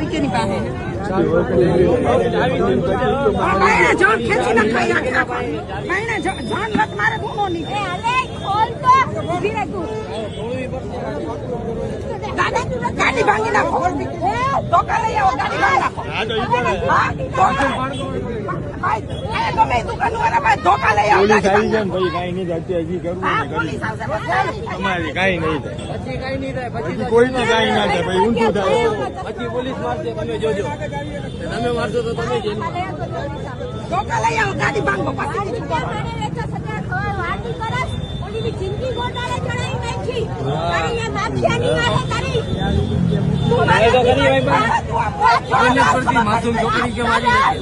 તમારી કેની પાસે જાન ખેંચી ના ખાઈ નાખે જાન લત મારે ધૂનો નહીં ગાડી ભાંગી નાખો ધોકા લઈ આવો ગાડી ભાંગી નાખો તમે દુકાન વાળા ભાઈ ધોકા લઈ આવો પોલીસ આવી જાય ભાઈ કઈ નહીં થાય હજી કરવું અમારી કઈ નહીં થાય પછી કોઈને કઈ ના થાય ભાઈ ઊંધું થાય પછી પોલીસ મારશે તમે જોજો તમે મારશો તો તમે ધોકા લઈ આવો ગાડી ભાંગો જિંદગી ગોટાળે ચડાવી નાખી તારી માફિયાની વાત કરી માસૂમ છોકરી કે મારી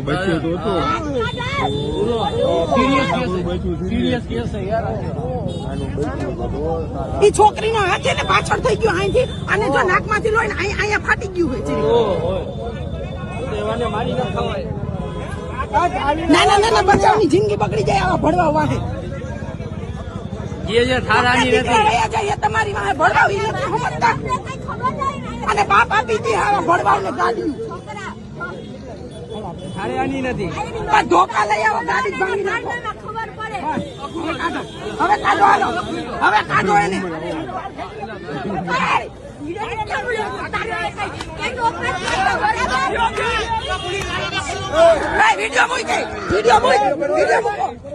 બચ્ચું તો સિરિયસ કેસ છે યાર ઈ છોકરીનો હાથ છે ને પાછળ થઈ ગયો અહીંથી અને જો નાકમાંથી લોહી અહીંયા ફાટી ગયું હોય છે મારી ન ખવાય ના બચાવની જિંદગી બગડી જાય આવા ભડવા વાહે તમારી વાહે ભડવાવી નથી સમજતા અને બાપ આપી હતી આવા ભડવાને ગાડી આની નથી ધોકા લઈ આવો ગાડી ભાંગી નાખો હવે કાઢો હાલો હવે કાઢો એને વિડીયો મૂકો